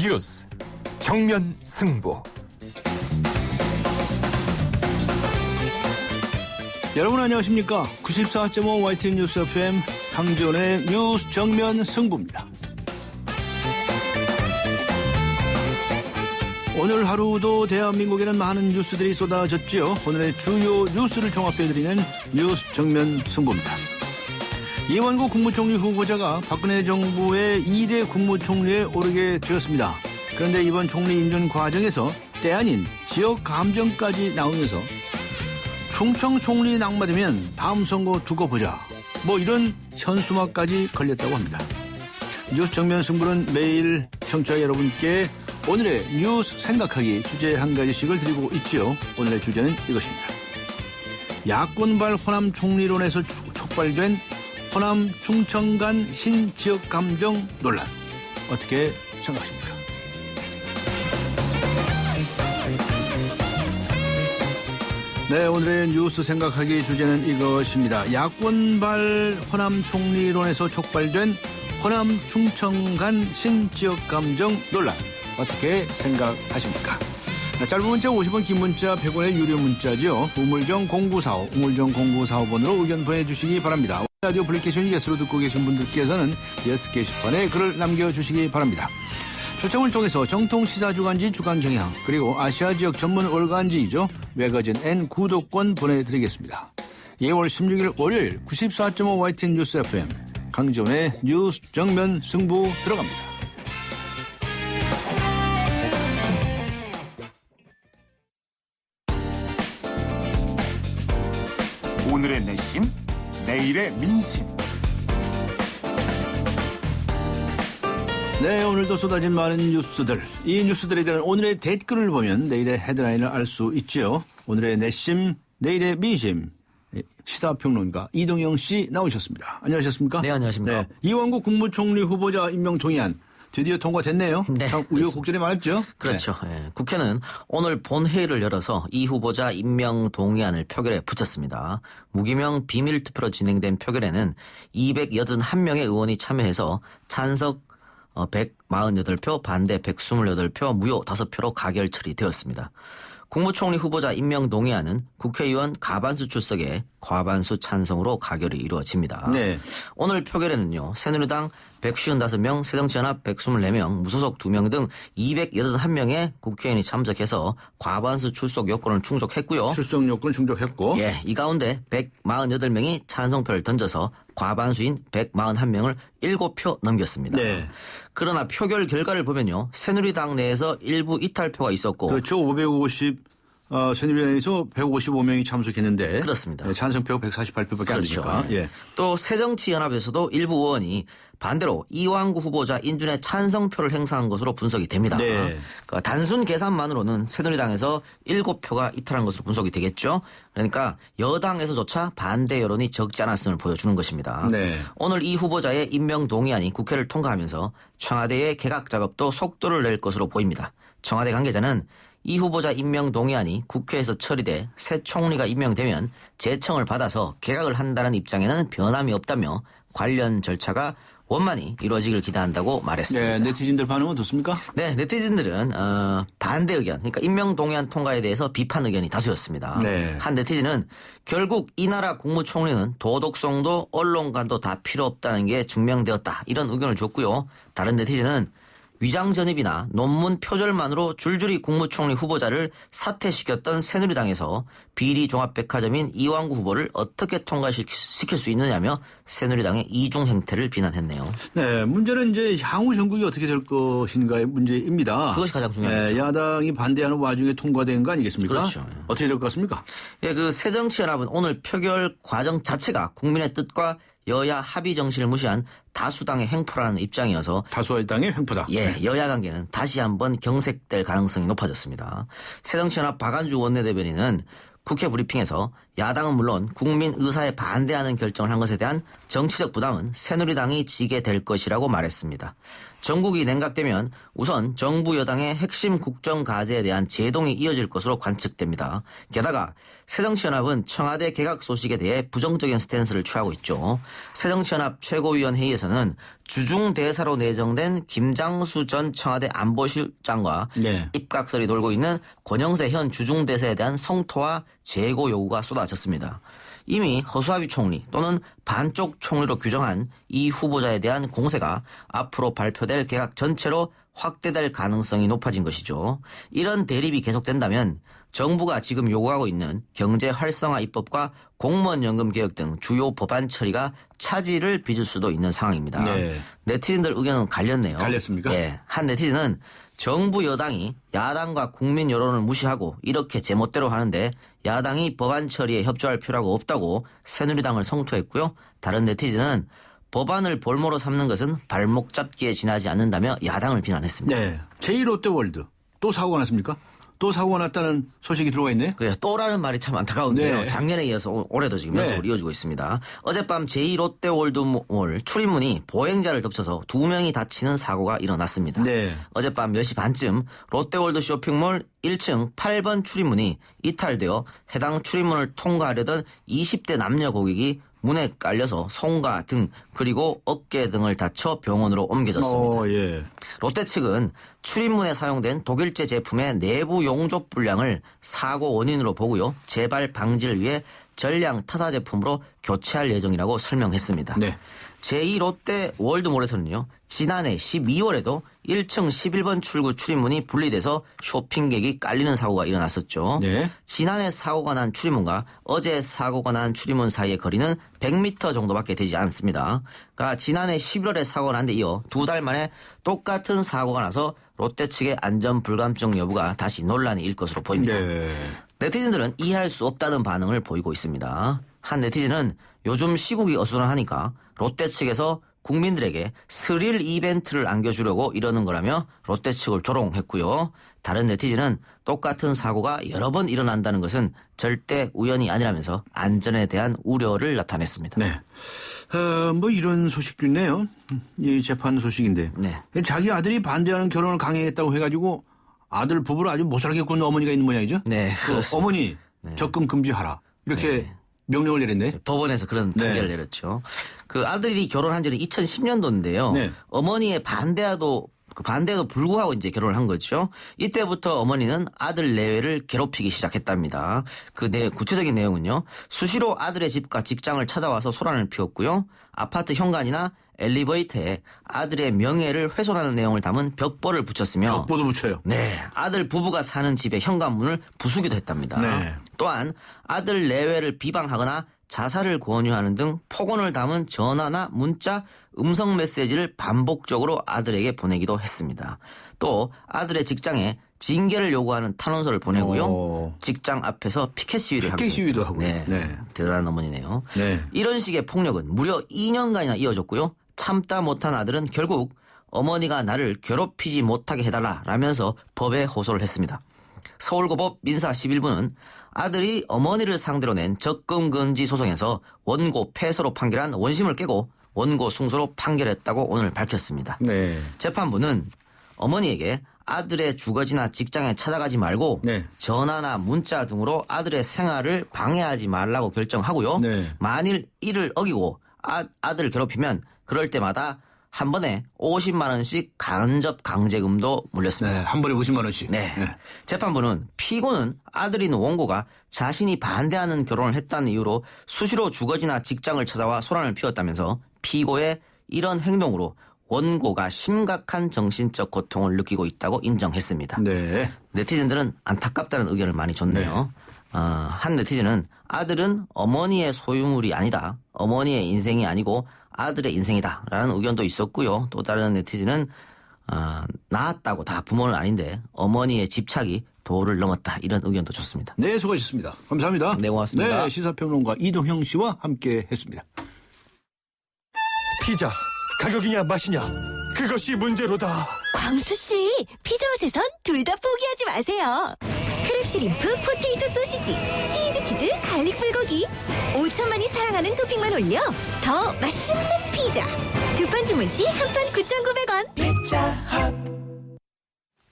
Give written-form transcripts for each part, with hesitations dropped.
뉴스 정면 승부. 여러분 안녕하십니까? 94.5 YTN 뉴스 FM 강지원의 뉴스 정면 승부입니다. 오늘 하루도 대한민국에는 많은 뉴스들이 쏟아졌지요. 오늘의 주요 뉴스를 종합해드리는 뉴스 정면 승부입니다. 이완구 국무총리 후보자가 박근혜 정부의 2대 국무총리에 오르게 되었습니다. 그런데 이번 총리 인준 과정에서 때 아닌 지역 감정까지 나오면서 충청 총리 낙마되면 다음 선거 두고 보자. 이런 현수막까지 걸렸다고 합니다. 뉴스 정면 승부는 매일 청취자 여러분께 오늘의 뉴스 생각하기 주제 한 가지씩을 드리고 있지요. 오늘의 주제는 이것입니다. 야권발 호남 총리론에서 촉발된 호남 충청 간 신지역 감정 논란. 어떻게 생각하십니까? 네, 오늘의 뉴스 생각하기 주제는 이것입니다. 야권발 호남 총리론에서 촉발된 호남 충청 간 신지역 감정 논란. 어떻게 생각하십니까? 짧은 문자 50원, 긴 문자 100원의 유료 문자죠. 우물정 0945, 우물정 0945번으로 의견 보내주시기 바랍니다. 라디오 애플리케이션 예스로 듣고 계신 분들께서는 예스 게시판에 글을 남겨주시기 바랍니다. 추첨을 통해서 정통 시사주간지 주간경향 그리고 아시아 지역 전문 월간지이죠. 매거진 N 구독권 보내드리겠습니다. 2월 16일 월요일 94.5 YTN 뉴스 FM 강지원의 뉴스 정면 승부 들어갑니다. 오늘의 내심, 내일의 민심. 네, 오늘도 쏟아진 많은 뉴스들. 이 뉴스들에 대한 오늘의 댓글을 보면 내일의 헤드라인을 알 수 있지요. 오늘의 내심, 내일의 민심. 시사평론가 이동영 씨 나오셨습니다. 안녕하셨습니까? 네, 안녕하십니까? 네, 이완구 국무총리 후보자 임명 동의안 드디어 통과됐네요. 네, 참 우여곡절이 많았죠? 그렇죠. 네. 네. 국회는 오늘 본회의를 열어서 이 후보자 임명 동의안을 표결에 붙였습니다. 무기명 비밀투표로 진행된 표결에는 281명의 의원이 참여해서 찬석 148표, 반대 128표, 무효 5표로 가결 처리되었습니다. 국무총리 후보자 임명 동의안은 국회의원 가반수 출석에 과반수 찬성으로 가결이 이루어집니다. 네. 오늘 표결에는요. 새누리당 155명, 새정치연합 124명, 무소속 2명 등 281명의 국회의원이 참석해서 과반수 출석 요건을 충족했고요. 출석 요건을 충족했고. 예, 이 가운데 148명이 찬성표를 던져서 과반수인 141명을 7표 넘겼습니다. 네. 그러나 표결 결과를 보면요. 새누리당 내에서 일부 이탈표가 있었고. 그렇죠. 550 새누리당에서 155명이 참석했는데. 그렇습니다. 네, 찬성표가 148표밖에 안 그렇죠. 되니까. 예. 또 새정치연합에서도 일부 의원이 반대로 이완구 후보자 인준에 찬성표를 행사한 것으로 분석이 됩니다. 네. 그러니까 단순 계산만으로는 새누리당에서 7표가 이탈한 것으로 분석이 되겠죠. 그러니까 여당에서조차 반대 여론이 적지 않았음을 보여주는 것입니다. 네. 오늘 이 후보자의 임명 동의안이 국회를 통과하면서 청와대의 개각 작업도 속도를 낼 것으로 보입니다. 청와대 관계자는 이 후보자 임명 동의안이 국회에서 처리돼 새 총리가 임명되면 제청을 받아서 개각을 한다는 입장에는 변함이 없다며 관련 절차가 원만히 이루어지길 기대한다고 말했습니다. 네, 네티즌들 반응은 어떻습니까? 네, 네티즌들은 반대 의견, 그러니까 임명 동의안 통과에 대해서 비판 의견이 다수였습니다. 네. 한 네티즌은 결국 이 나라 국무총리는 도덕성도 언론관도 다 필요 없다는 게 증명되었다. 이런 의견을 줬고요. 다른 네티즌은 위장전입이나 논문 표절만으로 줄줄이 국무총리 후보자를 사퇴시켰던 새누리당에서 비리 종합백화점인 이완구 후보를 어떻게 통과시킬 수 있느냐며 새누리당의 이중 행태를 비난했네요. 네, 문제는 이제 향후 전국이 어떻게 될 것인가의 문제입니다. 그것이 가장 중요하죠. 네, 야당이 반대하는 와중에 통과된 거 아니겠습니까? 그렇죠. 어떻게 될 것 같습니까? 예, 그 새정치연합은 오늘 표결 과정 자체가 국민의 뜻과 여야 합의 정신을 무시한 다수당의 횡포라는 입장이어서 다수당의 횡포다. 예, 여야 관계는 다시 한번 경색될 가능성이 높아졌습니다. 새정치연합 박안주 원내대변인은 국회 브리핑에서 야당은 물론 국민 의사에 반대하는 결정을 한 것에 대한 정치적 부담은 새누리당이 지게 될 것이라고 말했습니다. 전국이 냉각되면 우선 정부 여당의 핵심 국정 과제에 대한 제동이 이어질 것으로 관측됩니다. 게다가 새정치연합은 청와대 개각 소식에 대해 부정적인 스탠스를 취하고 있죠. 새정치연합 최고위원회의에서는 주중대사로 내정된 김장수 전 청와대 안보실장과 네. 입각설이 돌고 있는 권영세 현 주중대사에 대한 성토와 재고 요구가 쏟아졌습니다. 이미 허수아비 총리 또는 반쪽 총리로 규정한 이 후보자에 대한 공세가 앞으로 발표될 개각 전체로 확대될 가능성이 높아진 것이죠. 이런 대립이 계속된다면 정부가 지금 요구하고 있는 경제 활성화 입법과 공무원 연금 개혁 등 주요 법안 처리가 차질을 빚을 수도 있는 상황입니다. 네. 네티즌들 의견은 갈렸네요. 갈렸습니까? 네. 한 네티즌은 정부 여당이 야당과 국민 여론을 무시하고 이렇게 제멋대로 하는데 야당이 법안 처리에 협조할 필요가 없다고 새누리당을 성토했고요. 다른 네티즌은 법안을 볼모로 삼는 것은 발목 잡기에 지나지 않는다며 야당을 비난했습니다. 네. 제2롯데월드 또 사고가 났습니까? 또 사고가 났다는 소식이 들어와 있네요. 그래요. 또라는 말이 참 안타까운데요. 네. 작년에 이어서 올해도 지금 네. 연속으로 이어지고 있습니다. 어젯밤 제2롯데월드몰 출입문이 보행자를 덮쳐서 2명이 다치는 사고가 일어났습니다. 네. 어젯밤 10시 반쯤 롯데월드 쇼핑몰 1층 8번 출입문이 이탈되어 해당 출입문을 통과하려던 20대 남녀 고객이 문에 깔려서 손과 등 그리고 어깨 등을 다쳐 병원으로 옮겨졌습니다. 예. 롯데 측은 출입문에 사용된 독일제 제품의 내부 용접 불량을 사고 원인으로 보고요. 재발 방지를 위해 전량 타사 제품으로 교체할 예정이라고 설명했습니다. 네. 제2롯데 월드몰에서는요. 지난해 12월에도 1층 11번 출구 출입문이 분리돼서 쇼핑객이 깔리는 사고가 일어났었죠. 네. 지난해 사고가 난 출입문과 어제 사고가 난 출입문 사이의 거리는 100m 정도밖에 되지 않습니다. 그러니까 지난해 11월에 사고가 난 데 이어 2달 만에 똑같은 사고가 나서 롯데 측의 안전 불감증 여부가 다시 논란이 일 것으로 보입니다. 네. 네티즌들은 이해할 수 없다는 반응을 보이고 있습니다. 한 네티즌은 요즘 시국이 어수선하니까 롯데 측에서 국민들에게 스릴 이벤트를 안겨주려고 이러는 거라며 롯데 측을 조롱했고요. 다른 네티즌은 똑같은 사고가 여러 번 일어난다는 것은 절대 우연이 아니라면서 안전에 대한 우려를 나타냈습니다. 네. 뭐 이런 소식도 있네요. 이 재판 소식인데. 네. 자기 아들이 반대하는 결혼을 강행했다고 해가지고 아들 부부를 아주 못살게 군 어머니가 있는 모양이죠. 네, 그렇습니다. 어머니 접근 금지하라. 이렇게 명령을 내렸네. 법원에서 그런 판결을 내렸죠. 그 아들이 결혼한 지는 2010년도인데요. 네. 어머니의 반대에도 불구하고 이제 결혼을 한 거죠. 이때부터 어머니는 아들 내외를 괴롭히기 시작했답니다. 구체적인 내용은요. 수시로 아들의 집과 직장을 찾아와서 소란을 피웠고요. 아파트 현관이나 엘리베이터에 아들의 명예를 훼손하는 내용을 담은 벽보를 붙였으며 벽보도 붙여요. 네, 아들 부부가 사는 집의 현관문을 부수기도 했답니다. 네. 또한 아들 내외를 비방하거나 자살을 권유하는 등 폭언을 담은 전화나 문자, 음성 메시지를 반복적으로 아들에게 보내기도 했습니다. 또 아들의 직장에 징계를 요구하는 탄원서를 보내고요. 직장 앞에서 피켓 시위를 하고. 피켓 시위도 하고요. 네, 네. 대단한 어머니네요. 네. 이런 식의 폭력은 무려 2년간이나 이어졌고요. 참다 못한 아들은 결국 어머니가 나를 괴롭히지 못하게 해달라라면서 법에 호소를 했습니다. 서울고법 민사 11부는 아들이 어머니를 상대로 낸 접근금지 소송에서 원고 패소로 판결한 원심을 깨고 원고 승소로 판결했다고 오늘 밝혔습니다. 네. 재판부는 어머니에게 아들의 주거지나 직장에 찾아가지 말고 네. 전화나 문자 등으로 아들의 생활을 방해하지 말라고 결정하고요. 네. 만일 이를 어기고 아들을 괴롭히면 그럴 때마다 한 번에 50만 원씩 간접 강제금도 물렸습니다. 네. 한 번에 50만 원씩. 네. 재판부는 피고는 아들인 원고가 자신이 반대하는 결혼을 했다는 이유로 수시로 주거지나 직장을 찾아와 소란을 피웠다면서 피고의 이런 행동으로 원고가 심각한 정신적 고통을 느끼고 있다고 인정했습니다. 네. 네티즌들은 안타깝다는 의견을 많이 줬네요. 한 네티즌은 아들은 어머니의 소유물이 아니다. 어머니의 인생이 아니고 아들의 인생이다라는 의견도 있었고요. 또 다른 네티즌은 낳았다고 다 부모는 아닌데 어머니의 집착이 도를 넘었다. 이런 의견도 좋습니다. 네, 수고하셨습니다. 감사합니다. 네, 고맙습니다. 네, 시사평론가 이동형 씨와 함께 했습니다. 피자 가격이냐 맛이냐 그것이 문제로다. 광수씨, 피자헛에선 둘 다 포기하지 마세요. 크랩 시림프 포테이토 소시지, 치즈 갈릭 불고기 5천만이 사랑하는 토핑만 올려 더 맛있는 피자 2판 주문 시 한 판 9,900원.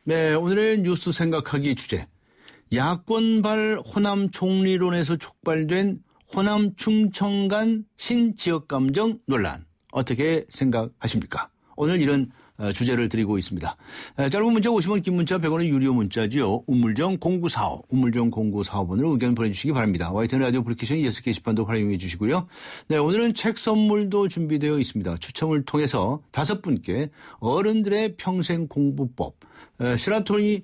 네, 오늘의 뉴스 생각하기 주제. 야권발 호남 총리론에서 촉발된 호남 충청 간 신지역감정 논란. 어떻게 생각하십니까? 오늘 이런 주제를 드리고 있습니다. 짧은 문자 50원, 긴 문자 100원의 유료 문자지요. 우물정 0945, 우물정 0945번으로 의견 보내주시기 바랍니다. YTN 라디오 브리케이션 예스 게시판도 활용해 주시고요. 네, 오늘은 책 선물도 준비되어 있습니다. 추첨을 통해서 5분께 어른들의 평생 공부법, 시라토니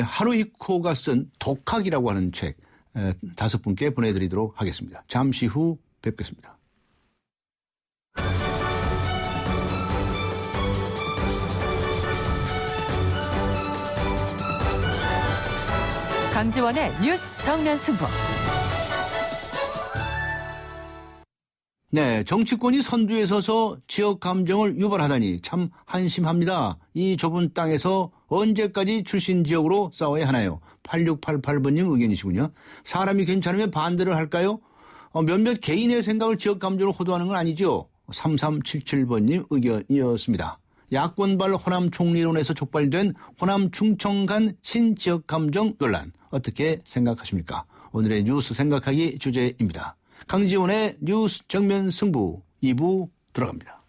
하루히코가 쓴 독학이라고 하는 책 5분께 보내드리도록 하겠습니다. 잠시 후 뵙겠습니다. 강지원의 뉴스 정면 승부. 네, 정치권이 선두에 서서 지역 감정을 유발하다니 참 한심합니다. 이 좁은 땅에서 언제까지 출신 지역으로 싸워야 하나요? 8688번님 의견이시군요. 사람이 괜찮으면 반대를 할까요? 몇몇 개인의 생각을 지역 감정으로 호도하는 건 아니죠. 3377번님 의견이었습니다. 야권발 호남 총리론에서 촉발된 호남 충청 간 신지역 감정 논란 어떻게 생각하십니까? 오늘의 뉴스 생각하기 주제입니다. 강지원의 뉴스 정면 승부 2부 들어갑니다.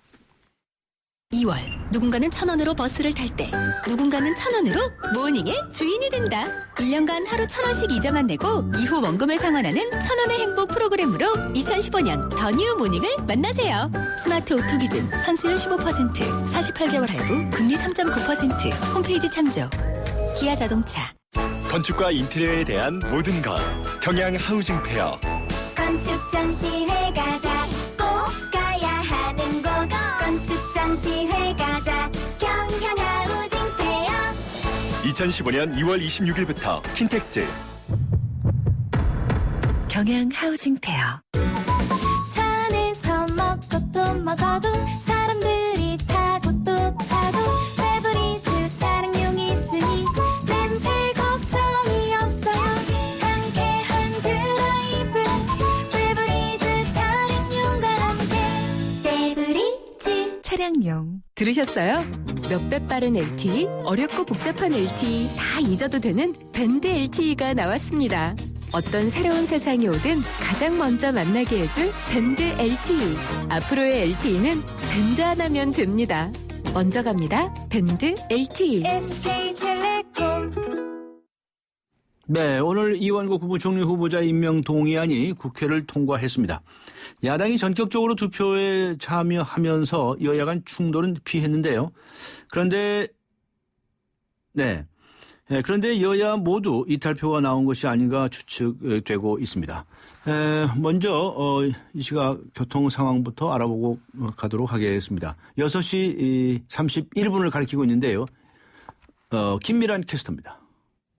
2월 누군가는 1,000원으로 버스를 탈 때 누군가는 1,000원으로 모닝의 주인이 된다. 1년간 하루 1,000원씩 이자만 내고 이후 원금을 상환하는 1,000원의 행복 프로그램으로 2015년 더 뉴 모닝을 만나세요. 스마트 오토 기준 선수율 15% 48개월 할부 금리 3.9% 홈페이지 참조. 기아 자동차. 건축과 인테리어에 대한 모든 것 경양 하우징 페어. 건축 전시회 가자 꼭 가야 하는 곳 건축 전시회 가자 경향하우징 페어 2015년 2월 26일부터 킨텍스. 경양 하우징 페어. 차 안에서 먹고 또 먹어도 사람들이 타고 또 타도 페브리즈 차량용이 있으니 냄새 걱정이 없어요. 상쾌한 드라이브 페브리즈 차량용과 함께 페브리즈 차량용. 들으셨어요? 몇 배 빠른 LTE, 어렵고 복잡한 LTE 다 잊어도 되는 밴드 LTE가 나왔습니다. 어떤 새로운 세상이 오든 가장 먼저 만나게 해줄 밴드 LTE. 앞으로의 LTE는 밴드 하나면 됩니다. 먼저 갑니다. 밴드 LTE. SK텔레콤 네, 오늘 이완구 국무총리 후보자 임명 동의안이 국회를 통과했습니다. 야당이 전격적으로 투표에 참여하면서 여야 간 충돌은 피했는데요. 그런데 여야 모두 이탈표가 나온 것이 아닌가 추측되고 있습니다. 먼저 이 시각 교통 상황부터 알아보고 가도록 하겠습니다. 6시 31분을 가리키고 있는데요. 김미란 캐스터입니다.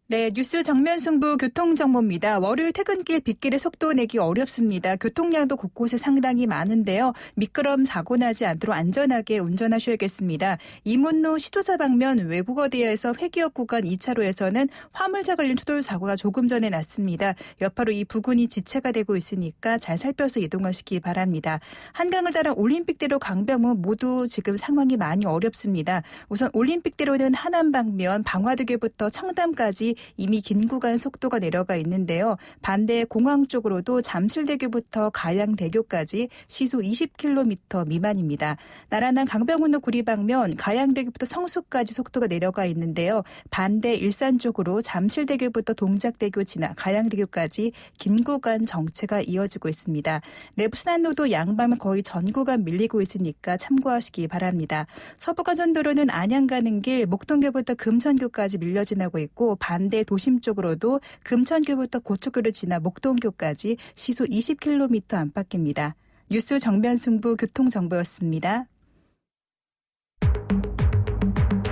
네, 뉴스 정면 승부 교통정보입니다. 월요일 퇴근길 빗길에 속도 내기 어렵습니다. 교통량도 곳곳에 상당히 많은데요. 미끄럼 사고 나지 않도록 안전하게 운전하셔야겠습니다. 이문로 시도사 방면 외국어대에서 회기역 구간 2차로에서는 화물차 관련 추돌 사고가 조금 전에 났습니다. 여파로 이 부근이 지체가 되고 있으니까 잘 살펴서 이동하시기 바랍니다. 한강을 따라 올림픽대로 강병문 모두 지금 상황이 많이 어렵습니다. 우선 올림픽대로는 하남 방면 방화대교부터 청담까지 이미 긴 구간 속도가 내려가 있는데요. 반대 공항 쪽으로도 잠실대교부터 가양대교까지 시속 20km 미만입니다. 나란한 강병문로 구리 방면 가양대교부터 성수까지 속도가 내려가 있는데요. 반대 일산 쪽으로 잠실대교부터 동작대교 지나 가양대교까지 긴 구간 정체가 이어지고 있습니다. 내부순환로도 양방면 거의 전 구간 밀리고 있으니까 참고하시기 바랍니다. 서부간선도로는 안양 가는 길 목동교부터 금천교까지 밀려 지나고 있고 반대 도심 쪽으로도 금천교부터 고척교를 지나 목동교까지 시속 20km 안팎입니다. 뉴스 정면 승부 교통정보였습니다.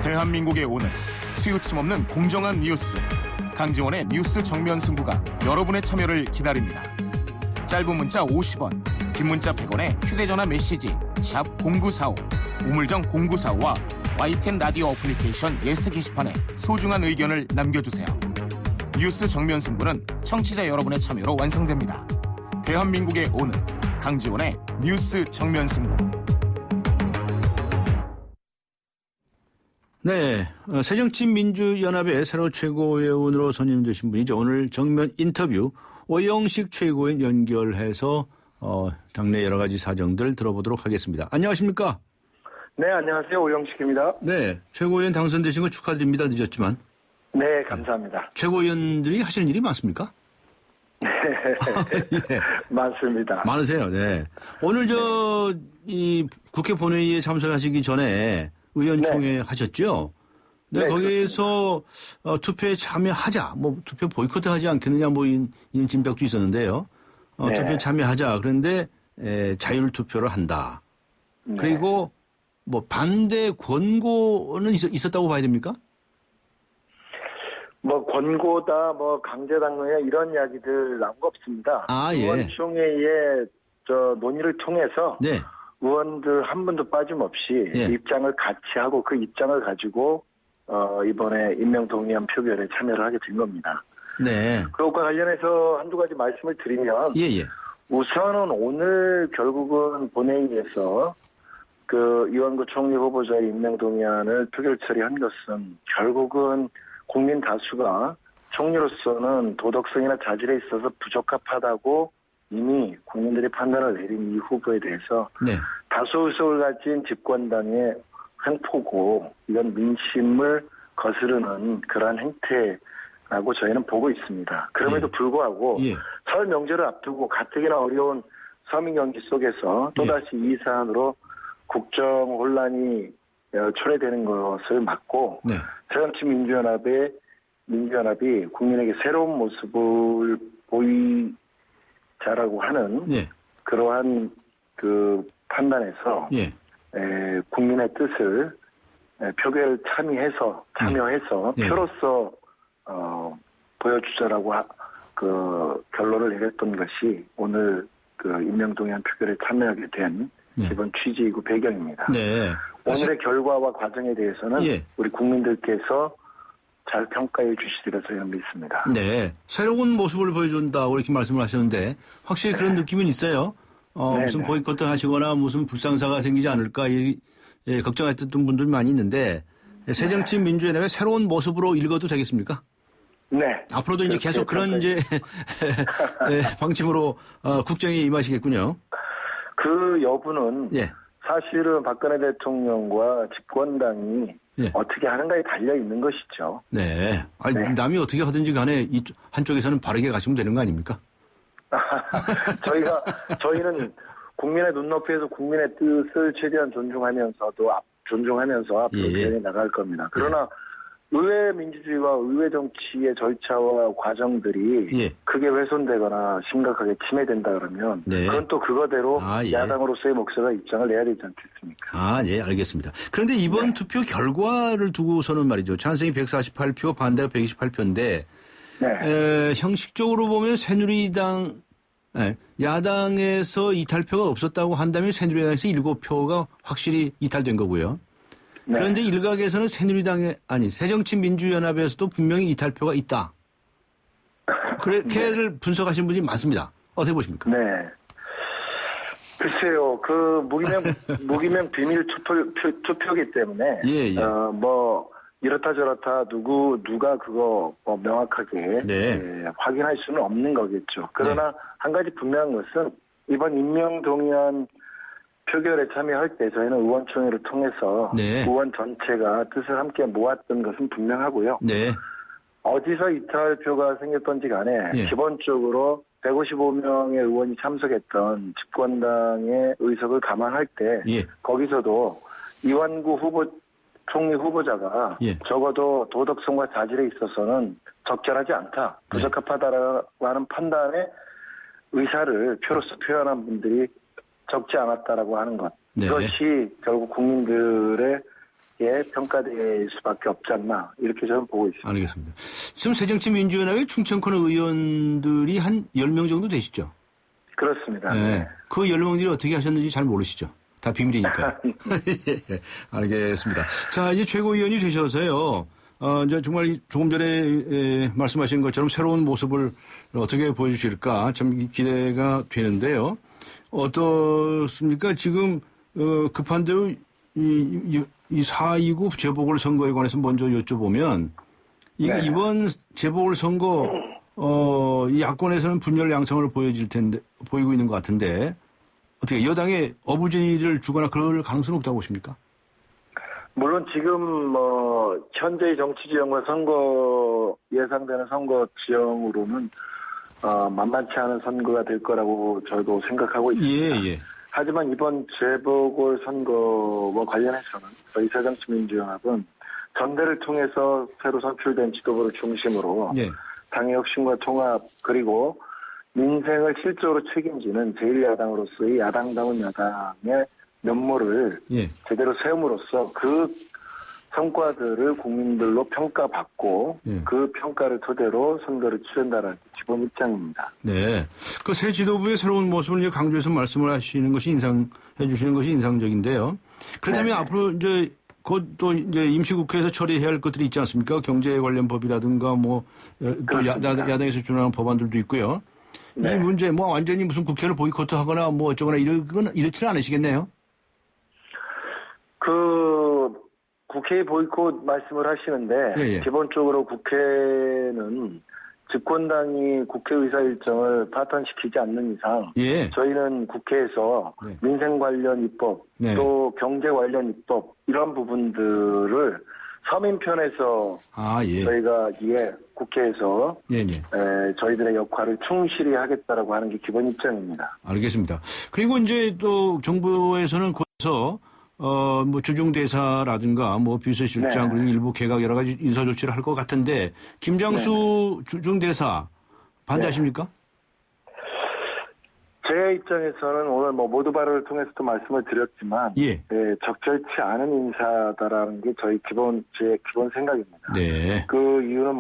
대한민국의 오늘 치우침 없는 공정한 뉴스 강지원의 뉴스 정면 승부가 여러분의 참여를 기다립니다. 짧은 문자 50원, 긴 문자 100원에 휴대전화 메시지 샵 0945 우물정 0945와 YTN 라디오 어플리케이션 예스 게시판에 소중한 의견을 남겨주세요. 뉴스 정면 승부는 청취자 여러분의 참여로 완성됩니다. 대한민국의 오늘 강지원의 뉴스 정면 승부. 네, 새정치민주연합의 새로 최고위원으로 선임되신 분이죠. 오늘 정면 인터뷰 오영식 최고위원 연결해서 당내 여러 가지 사정들 들어보도록 하겠습니다. 안녕하십니까? 네, 안녕하세요. 오영식입니다. 네, 최고위원 당선되신 거 축하드립니다. 늦었지만. 네, 감사합니다. 최고위원들이 하시는 일이 많습니까? 네, 예. 맞습니다. 많으세요. 네. 오늘 이 국회 본회의에 참석하시기 전에 의원총회 하셨죠? 네, 네, 거기에서 투표에 참여하자, 뭐 투표 보이콧하지 않겠느냐, 뭐 이런 진박도 있었는데요. 네. 투표에 참여하자. 그런데 자율 투표를 한다. 네. 그리고 뭐 반대 권고는 있었다고 봐야 됩니까? 뭐 권고다, 뭐 강제당론이야 이런 이야기들 나온 거 없습니다. 아, 예. 의원총회의 논의를 통해서 네. 의원들 한 분도 빠짐없이 예. 입장을 같이 하고 그 입장을 가지고 이번에 임명동의안 표결에 참여를 하게 된 겁니다. 네. 그것과 관련해서 한두 가지 말씀을 드리면 예, 예. 우선은 오늘 결국은 본회의에서 그 이완구 총리 후보자의 임명동의안을 표결 처리한 것은 결국은 국민 다수가 총리로서는 도덕성이나 자질에 있어서 부적합하다고 이미 국민들이 판단을 내린 이 후보에 대해서 네. 다수 의석을 가진 집권당의 횡포고 이건 민심을 거스르는 그러한 행태라고 저희는 보고 있습니다. 그럼에도 불구하고 예. 설 명절을 앞두고 가뜩이나 어려운 서민 경기 속에서 또다시 이 사안으로 국정 혼란이 초래되는 것을 막고 네. 새정치민주연합이 국민에게 새로운 모습을 보이자라고 하는 예. 그러한 그 판단에서 예. 국민의 뜻을 표결 참여해서 예. 표로서 보여주자라고 그 결론을 내렸던 것이 오늘 그 임명동의안 표결에 참여하게 된 네. 이번 취지이고 배경입니다. 네. 오늘의 결과와 과정에 대해서는 예. 우리 국민들께서 잘 평가해 주시리라 저는 믿습니다. 네. 새로운 모습을 보여준다고 이렇게 말씀을 하셨는데 확실히 그런 느낌은 있어요. 무슨 네. 보이콧 하시거나 무슨 불상사가 생기지 않을까 걱정했던 분들이 많이 있는데 새정치민주연합의 새로운 모습으로 읽어도 되겠습니까? 네. 앞으로도 이제 계속 그런 이제 방침으로 국정에 임하시겠군요. 그 여부는 예. 사실은 박근혜 대통령과 집권당이 예. 어떻게 하는가에 달려 있는 것이죠. 네. 아니, 네. 남이 어떻게 하든지 간에 한쪽에서는 바르게 가시면 되는 거 아닙니까? 저희는 국민의 눈높이에서 국민의 뜻을 최대한 존중하면서 앞으로 예. 대해 나갈 겁니다. 그러나 의회 민주주의와 의회 정치의 절차와 과정들이 예. 크게 훼손되거나 심각하게 침해된다 그러면 네. 그건 또 그거대로 예. 야당으로서의 목소리가 입장을 내야 되지 않겠습니까? 예, 알겠습니다. 그런데 이번 투표 결과를 두고서는 말이죠. 찬성이 148표, 반대가 128표인데 네. 형식적으로 보면 새누리당 야당에서 이탈표가 없었다고 한다면 새누리당에서 7표가 확실히 이탈된 거고요. 네. 그런데 일각에서는 새정치민주연합에서도 분명히 이탈표가 있다. 그렇게를 분석하신 분이 많습니다. 어떻게 보십니까? 네. 글쎄요, 그 무기명 비밀 투표기 때문에 예. 이렇다 저렇다 누가 그거 명확하게 네. 확인할 수는 없는 거겠죠. 그러나 한 가지 분명한 것은 이번 임명동의안 표결에 참여할 때 저희는 의원총회를 통해서 네. 의원 전체가 뜻을 함께 모았던 것은 분명하고요. 네. 어디서 이탈표가 생겼던지 간에 예. 기본적으로 155명의 의원이 참석했던 집권당의 의석을 감안할 때 예. 거기서도 이완구 총리 후보자가 예. 적어도 도덕성과 자질에 있어서는 적절하지 않다, 부적합하다라고 하는 판단의 의사를 표로서 표현한 분들이 적지 않았다라고 하는 것. 네. 이것이 결국 국민들에게 평가될 수밖에 없지 않나 이렇게 저는 보고 있습니다. 알겠습니다. 지금 새정치민주연합의 충청권 의원들이 한 10명 정도 되시죠? 그렇습니다. 네. 그 10명들이 어떻게 하셨는지 잘 모르시죠? 다 비밀이니까요. 예, 알겠습니다. 자, 이제 최고위원이 되셔서요. 이제 정말 조금 전에 말씀하신 것처럼 새로운 모습을 어떻게 보여주실까 참 기대가 되는데요. 어떻습니까? 지금 급한 대로 이 4.29 재보궐선거에 관해서 먼저 여쭤보면 네. 이번 재보궐선거 이 야권에서는 분열 양상을 보이고 있는 것 같은데 어떻게 여당의 어부지를 주거나 그럴 가능성은 없다고 보십니까? 물론 지금 현재의 정치 지형과 선거 예상되는 선거 지형으로는 만만치 않은 선거가 될 거라고 저도 생각하고 있습니다. 예. 하지만 이번 재보궐 선거와 관련해서는 저희 새정치민주연합은 전대를 통해서 새로 선출된 지도부를 중심으로 예. 당의 혁신과 통합 그리고 민생을 실제로 책임지는 제1야당으로서의 야당다운 야당의 면모를 예. 제대로 세움으로써 그 성과들을 국민들로 평가받고 예. 그 평가를 토대로 선거를 치른다는 기본 입장입니다. 네. 그 새 지도부의 새로운 모습을 이제 강조해서 말씀을 하시는 것이 해주시는 것이 인상적인데요. 그렇다면 네. 앞으로 이제 곧 또 이제 임시국회에서 처리해야 할 것들이 있지 않습니까? 경제 관련 법이라든가 뭐 또 야당에서 준하는 법안들도 있고요. 네. 이 문제 뭐 완전히 무슨 국회를 보이콧하거나 뭐 어쩌거나 이렇지는 않으시겠네요. 국회 보이콧 말씀을 하시는데 예. 기본적으로 국회는 집권당이 국회의사 일정을 파탄시키지 않는 이상 예. 저희는 국회에서 네. 민생 관련 입법 네. 또 경제 관련 입법 이런 부분들을 서민편에서 예. 저희가 국회에서 예. 저희들의 역할을 충실히 하겠다라고 하는 게 기본 입장입니다. 알겠습니다. 그리고 이제 또 정부에서는 거기서 뭐 주중대사라든가 뭐 비서실장 네. 그리고 일부 개각 여러 가지 인사 조치를 할 것 같은데 김장수 주중대사 반대하십니까? 제 입장에서는 오늘 모두 발언을 통해서도 말씀을 드렸지만 예. 적절치 않은 인사다라는 게 제 기본 생각입니다. 네. 그 이유는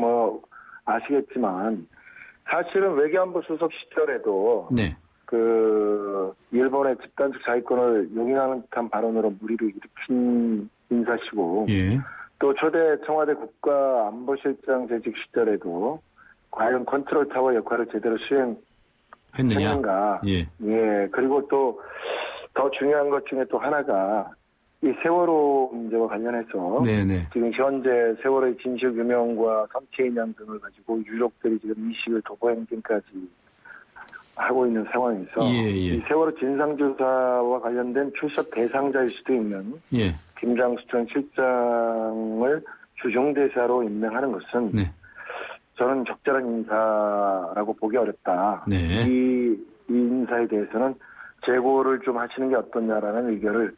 아시겠지만 사실은 외교안보 수석 시절에도 네. 일본의 집단적 자위권을 용인하는 듯한 발언으로 무리를 일으킨 인사시고 예. 또 초대 청와대 국가안보실장 재직 시절에도 과연 컨트롤 타워 역할을 제대로 수행했는가. 예. 그리고 또 더 중요한 것 중에 또 하나가 이 세월호 문제와 관련해서 네네. 지금 현재 세월호의 진실 규명과 선체 인양 등을 가지고 유족들이 지금 20일 도보행진까지 하고 있는 상황에서 이 세월호 진상조사와 관련된 출석 대상자일 수도 있는 예. 김장수 전 실장을 주중대사로 임명하는 것은 네. 저는 적절한 인사라고 보기 어렵다. 네. 이 인사에 대해서는 재고를 좀 하시는 게 어떠냐라는 의견을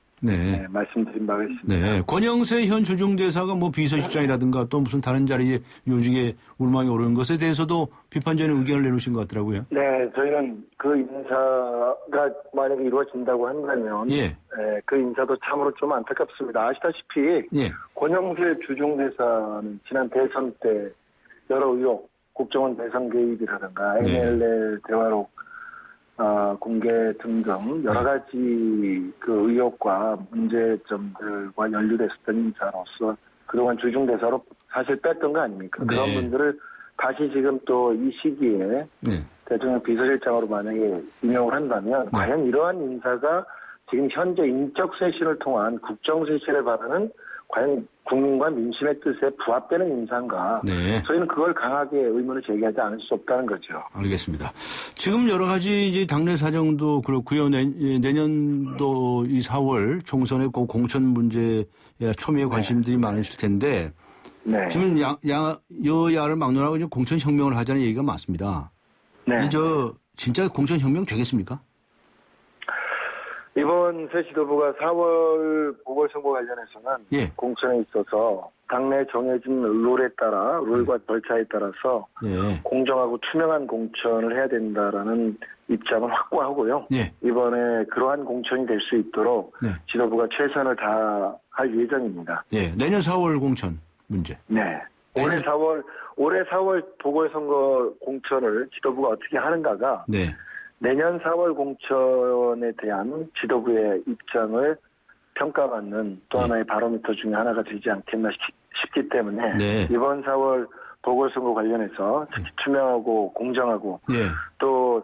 말씀드린 바가 있습니다. 네. 권영세 현 주중대사가 뭐 비서실장이라든가 또 무슨 다른 자리에 요직에 울망이 오르는 것에 대해서도 비판적인 의견을 내놓으신 것 같더라고요. 네, 저희는 그 인사가 만약에 이루어진다고 한다면 그 인사도 참으로 좀 안타깝습니다. 아시다시피 권영세 주중대사는 지난 대선 때 여러 의혹, 국정원 대선 개입이라든가 NLL 대화록 공개 등등 여러 가지 그 의혹과 문제점들과 연루됐었던 인사로서 그동안 주중대사로 사실 뺐던 거 아닙니까? 그런 분들을 다시 지금 또 이 시기에 대통령 비서실장으로 만약에 임명을 한다면 과연 이러한 인사가 지금 현재 인적 쇄신을 통한 국정 쇄신을 바라는 과연 국민과 민심의 뜻에 부합되는 인사인가? 저희는 그걸 강하게 의문을 제기하지 않을 수 없다는 거죠. 알겠습니다. 지금 여러 가지 이제 당내 사정도 그렇고요. 내년도 이 4월 총선의 공천 문제에 초미의 관심들이 많으실 텐데 지금 여야를 막론하고 이제 공천 혁명을 하자는 얘기가 많습니다. 진짜 공천 혁명 되겠습니까? 이번 새 지도부가 4월 보궐선거 관련해서는 공천에 있어서 당내 정해진 룰과 절차에 따라서 공정하고 투명한 공천을 해야 된다라는 입장을 확고하고요. 이번에 그러한 공천이 될 수 있도록 지도부가 최선을 다할 예정입니다. 내년 4월 공천 문제. 올해 4월 보궐선거 공천을 지도부가 어떻게 하는가가 내년 4월 공천에 대한 지도부의 입장을 평가받는 또 하나의 바로미터 중에 하나가 되지 않겠나 싶기 때문에 네. 이번 4월 보궐선거 관련해서 특히 투명하고 공정하고 예. 또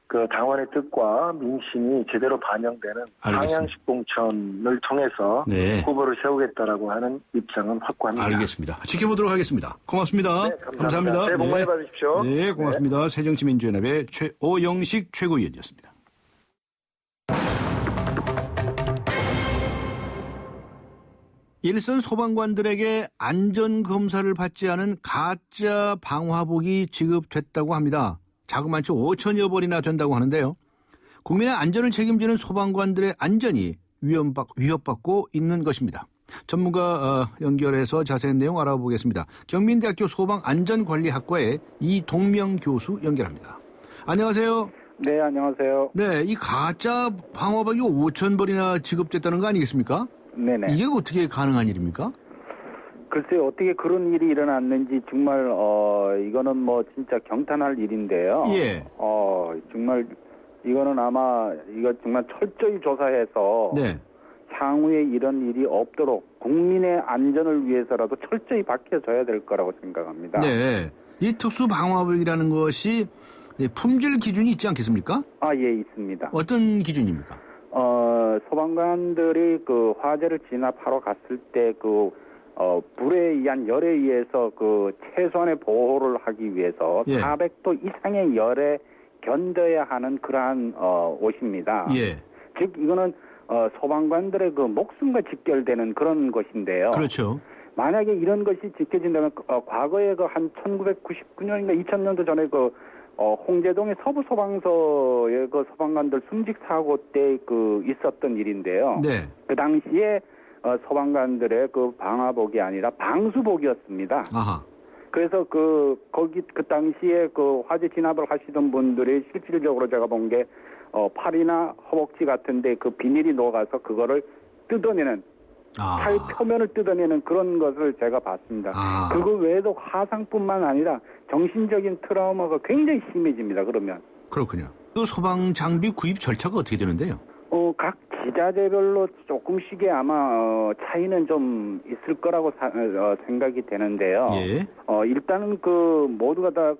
그 당원의 뜻과 민심이 제대로 반영되는 알겠습니다. 상향식 공천을 통해서 네. 후보를 세우겠다라고 하는 입장은 확고합니다. 알겠습니다. 지켜보도록 하겠습니다. 고맙습니다. 네, 감사합니다. 새해 복 많이 받으십시오. 네, 고맙습니다. 새정치민주연합의 최오영식 최고위원이었습니다. 일선 소방관들에게 안전검사를 받지 않은 가짜 방화복이 지급됐다고 합니다. 자그마치 5천여 벌이나 된다고 하는데요. 국민의 안전을 책임지는 소방관들의 안전이 위협받고 있는 것입니다. 전문가 연결해서 자세한 내용 알아보겠습니다. 경민대학교 소방안전관리학과의 이동명 교수 연결합니다. 안녕하세요. 네, 안녕하세요. 네, 이 가짜 방화복이 5천 벌이나 지급됐다는 거 아니겠습니까? 네네. 이게 어떻게 가능한 일입니까? 글쎄요, 어떻게 그런 일이 일어났는지 정말, 이거는 뭐 진짜 경탄할 일인데요. 예. 정말, 이거는 아마, 이거 정말 철저히 조사해서. 네. 향후에 이런 일이 없도록 국민의 안전을 위해서라도 철저히 밝혀져야 될 거라고 생각합니다. 네. 이 특수 방화복이라는 것이 품질 기준이 있지 않겠습니까? 예, 있습니다. 어떤 기준입니까? 소방관들이 그 화재를 진압하러 갔을 때 불에 의한 열에 의해서 최소한의 보호를 하기 위해서 예. 400도 이상의 열에 견뎌야 하는 그러한 옷입니다. 예. 즉 이거는 소방관들의 목숨과 직결되는 그런 것인데요. 그렇죠. 만약에 이런 것이 지켜진다면 과거에 한 1999년인가 2000년도 전에 홍제동의 서부소방서의 소방관들 순직 사고 때 있었던 일인데요. 네. 그 당시에 소방관들의 방화복이 아니라 방수복이었습니다. 아하. 그래서 그 당시에 화재 진압을 하시던 분들이 실질적으로 제가 본 게 팔이나 허벅지 같은데 비닐이 녹아서 그거를 뜯어내는 살 표면을 뜯어내는 그런 것을 제가 봤습니다. 그거 외에도 화상뿐만 아니라 정신적인 트라우마가 굉장히 심해집니다. 그러면. 그렇군요. 그 소방 장비 구입 절차가 어떻게 되는데요? 각 지자체별로 조금씩의 아마 차이는 좀 있을 거라고 생각이 되는데요. 예. 일단은 모두가 다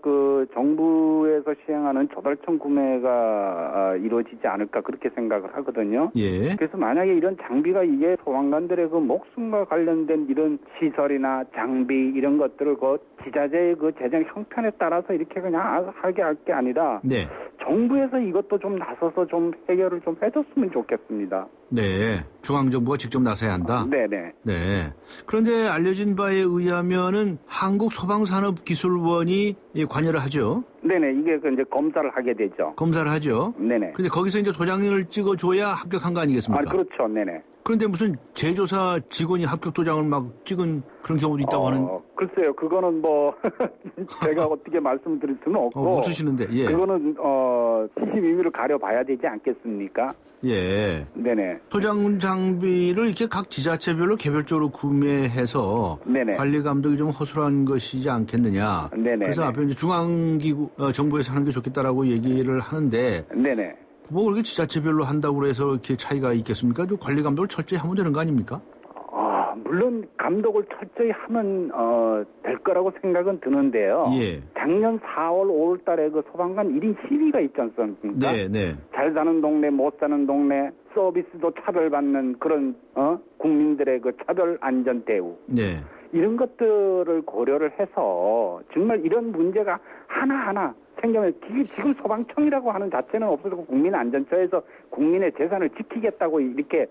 정부에서 시행하는 조달청 구매가 이루어지지 않을까 그렇게 생각을 하거든요. 예. 그래서 만약에 이런 장비가 이게 소방관들의 목숨과 관련된 이런 시설이나 장비 이런 것들을 지자체의 재정 형편에 따라서 이렇게 그냥 하게 할 게 아니라 네. 정부에서 이것도 좀 나서서 좀 해결을 좀 해줬으면 좋겠습니다. 네. 중앙정부가 직접 나서야 한다? 네네. 네. 그런데 알려진 바에 의하면은 한국소방산업기술원이 관여를 하죠? 네네. 이게 이제 검사를 하게 되죠. 검사를 하죠? 네네. 그런데 거기서 이제 도장을 찍어줘야 합격한 거 아니겠습니까? 그렇죠. 네네. 그런데 무슨 제조사 직원이 합격 도장을 막 찍은 그런 경우도 있다고 하는? 글쎄요. 그거는 제가 어떻게 말씀드릴 수는 없고. 웃으시는데, 예. 그거는, 시시 미미를 가려봐야 되지 않겠습니까? 예. 네네. 소장 장비를 이렇게 각 지자체별로 개별적으로 구매해서 네네. 관리 감독이 좀 허술한 것이지 않겠느냐. 네네. 그래서 앞에 이제 중앙기구, 정부에서 하는 게 좋겠다라고 얘기를 하는데. 네네. 뭐 그렇게 지자체별로 한다고 해서 이렇게 차이가 있겠습니까? 또 관리 감독을 철저히 하면 되는 거 아닙니까? 물론 감독을 철저히 하면 될 거라고 생각은 드는데요. 예. 작년 4월, 5월 달에 소방관 1인 시위가 있지 않습니까? 네, 네. 잘 사는 동네, 못 사는 동네, 서비스도 차별받는 그런 국민들의 차별 안전 대우. 네. 이런 것들을 고려를 해서 정말 이런 문제가 하나하나 생겨면 지금 소방청이라고 하는 자체는 없어지고 국민안전처에서 국민의 재산을 지키겠다고 이렇게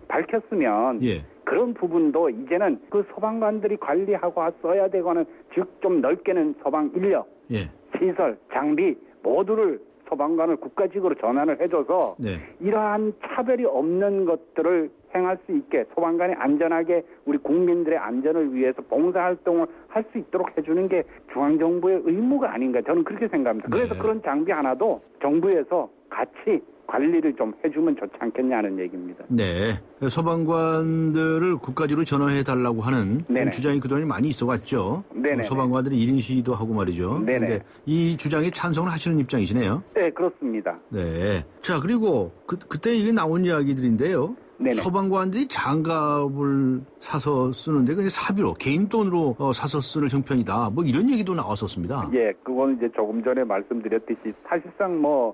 밝혔으면 예. 그런 부분도 이제는 소방관들이 관리하고 써야 되고는 즉 좀 넓게는 소방 인력, 예. 시설, 장비 모두를 소방관을 국가직으로 전환을 해줘서 네. 이러한 차별이 없는 것들을 행할 수 있게 소방관이 안전하게 우리 국민들의 안전을 위해서 봉사활동을 할 수 있도록 해주는 게 중앙정부의 의무가 아닌가 저는 그렇게 생각합니다. 그래서 네. 그런 장비 하나도 정부에서 같이 관리를 좀 해주면 좋지 않겠냐는 얘기입니다. 네. 소방관들을 국가직으로 전환해달라고 하는 네네. 주장이 그동안 많이 있어왔죠. 네네. 소방관들이 1인 시위도 하고 말이죠. 네네. 그런데 이 주장에 찬성을 하시는 입장이시네요. 네, 그렇습니다. 네. 자, 그리고 그때 이게 나온 이야기들인데요. 네네. 소방관들이 장갑을 사서 쓰는데 그냥 사비로 개인 돈으로 사서 쓰는 형편이다. 뭐 이런 얘기도 나왔었습니다. 예, 그건 이제 조금 전에 말씀드렸듯이 사실상 뭐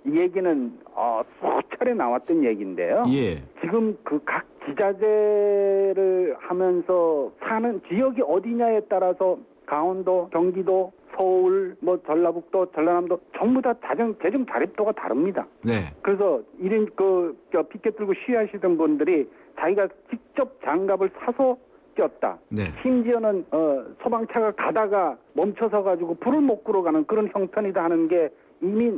이 얘기는 수차례 나왔던 얘기인데요. 예. 지금 그 각 기자재를 하면서 사는 지역이 어디냐에 따라서 강원도, 경기도, 서울, 뭐 전라북도, 전라남도 전부 다 재정 자립도가 다릅니다. 네. 그래서 이런 피켓 들고 시위하시던 분들이 자기가 직접 장갑을 사서 꼈다. 네. 심지어는 소방차가 가다가 멈춰서 가지고 불을 못 끌어가는 그런 형편이다 하는 게 이미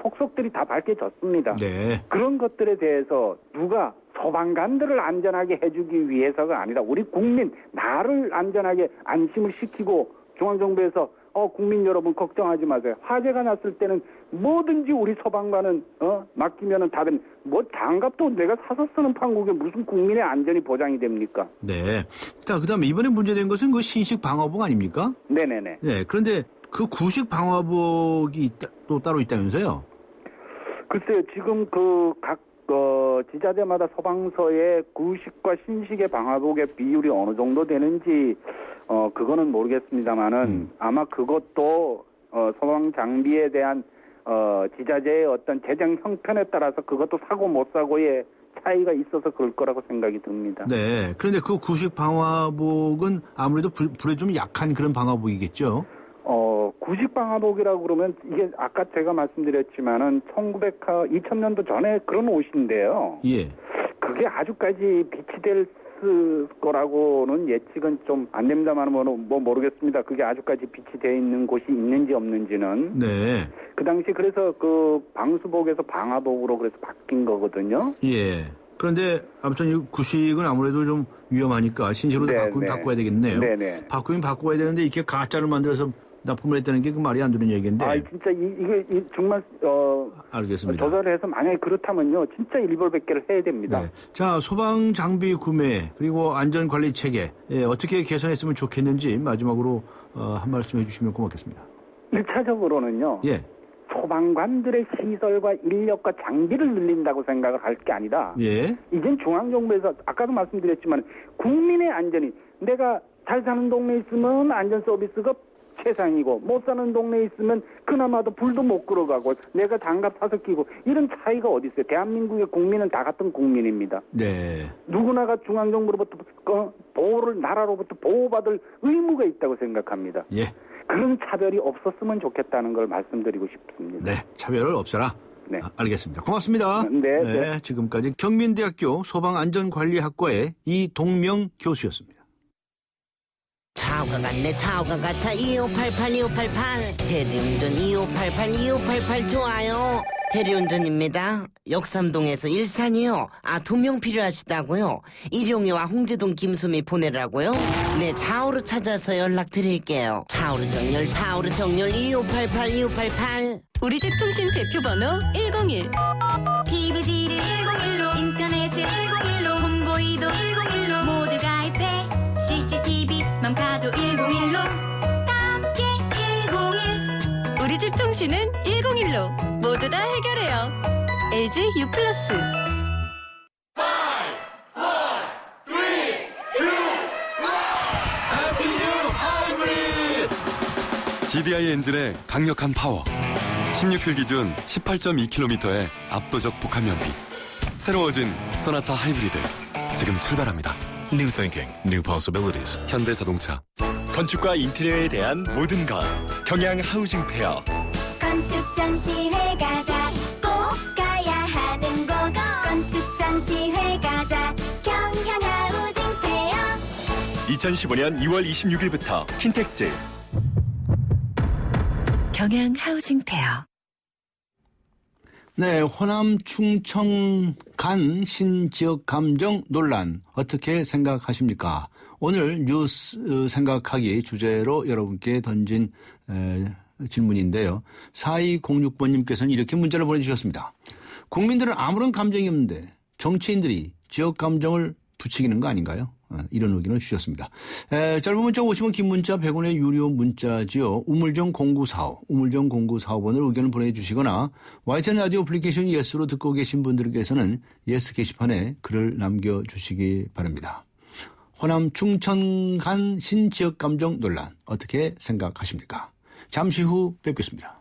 속속들이 다 밝혀졌습니다. 네. 그런 것들에 대해서 누가 소방관들을 안전하게 해주기 위해서가 아니라 우리 국민 나를 안전하게 안심을 시키고 중앙정부에서 국민 여러분 걱정하지 마세요. 화재가 났을 때는 뭐든지 우리 소방관은 맡기면은 다들 뭐 장갑도 내가 사서 쓰는 판국에 무슨 국민의 안전이 보장이 됩니까? 네. 자, 그다음에 이번에 문제된 것은 그 신식 방화복 아닙니까? 네네네. 네. 그런데 그 구식 방화복이 또 따로 있다면서요? 글쎄요, 지금 각 지자체마다 소방서의 구식과 신식의 방화복의 비율이 어느 정도 되는지 그거는 모르겠습니다만은 아마 그것도 소방 장비에 대한 지자체의 어떤 재정 형편에 따라서 그것도 사고 못 사고의 차이가 있어서 그럴 거라고 생각이 듭니다. 네. 그런데 그 구식 방화복은 아무래도 불에 좀 약한 그런 방화복이겠죠? 구식 방화복이라고 그러면 이게 아까 제가 말씀드렸지만은 2000년도 전에 그런 옷인데요. 예. 그게 아주까지 빛이 될 거라고는 예측은 좀 안 됩니다만 뭐 모르겠습니다. 그게 아주까지 빛이 돼 있는 곳이 있는지 없는지는. 네. 그 당시 그래서 그 방수복에서 방화복으로 그래서 바뀐 거거든요. 예. 그런데 아무튼 이 구식은 아무래도 좀 위험하니까 신식으로 바꿔야 되겠네요. 네네. 바꾸긴 바꿔야 되는데 이렇게 가짜를 만들어서 납품을 했다는 게 그 말이 안 되는 얘기인데. 진짜 이게 정말 알겠습니다. 조사를 해서 만약에 그렇다면요, 진짜 일벌백계를 해야 됩니다. 네. 자, 소방 장비 구매 그리고 안전 관리 체계 어떻게 개선했으면 좋겠는지 마지막으로 한 말씀 해주시면 고맙겠습니다. 1차적으로는요. 예. 소방관들의 시설과 인력과 장비를 늘린다고 생각을 할 게 아니라 예. 이젠 중앙정부에서 아까도 말씀드렸지만 국민의 안전이 내가 잘 사는 동네에 있으면 안전 서비스가 최상이고 못 사는 동네에 있으면 그나마도 불도 못 끌어가고 내가 장갑 사서 끼고 이런 차이가 어디 있어요. 대한민국의 국민은 다 같은 국민입니다. 네. 누구나가 중앙정부로부터 보호를 나라로부터 보호받을 의무가 있다고 생각합니다. 예. 그런 차별이 없었으면 좋겠다는 걸 말씀드리고 싶습니다. 네. 차별을 없애라. 네. 알겠습니다. 고맙습니다. 네. 지금까지 경민대학교 소방안전관리학과의 이동명 교수였습니다. 차오가 같네 차오가 같아 2588 2588 대리운전 2588 2588 좋아요. 대리운전입니다. 역삼동에서 일산이요. 2명 필요하시다고요? 일용이와 홍제동 김수미 보내라고요? 네, 차오로 찾아서 연락드릴게요. 차오로 정렬 2588 2588 우리 집 통신 대표 번호 101. TV지를 101로 인터넷을 101로 홍보이도 101로 모두 가입해 CCTV만 봐도 101로 함께 101. 우리 집 통신은 101로 모두 다 해결해요. LG U+. GDI 엔진의 강력한 파워 16휠 기준 18.2km의 압도적 북한 연비 새로워진 소나타 하이브리드 지금 출발합니다. New thinking, new possibilities. 현대자동차 건축과 인테리어에 대한 모든 것 경양 하우징 페어 건축 전시회 가자 꼭 가야 하는 곳 건축 전시회 가자 경향하우징 페어 2015년 2월 26일부터 킨텍스 경양 하우징 페어. 네, 호남 충청 간 신지역 감정 논란 어떻게 생각하십니까? 오늘 뉴스 생각하기 주제로 여러분께 던진 질문인데요. 4206번님께서는 이렇게 문자를 보내주셨습니다. 국민들은 아무런 감정이 없는데 정치인들이 지역 감정을 부추기는 거 아닌가요? 이런 의견을 주셨습니다. 짧은 문자 50원, 긴 문자 100원의 유료 문자지요. 우물정 0945번으로 의견을 보내주시거나 YTN 라디오 애플리케이션 예스로 듣고 계신 분들께서는 예스 게시판에 글을 남겨주시기 바랍니다. 호남 충청 간 신지역 감정 논란 어떻게 생각하십니까? 잠시 후 뵙겠습니다.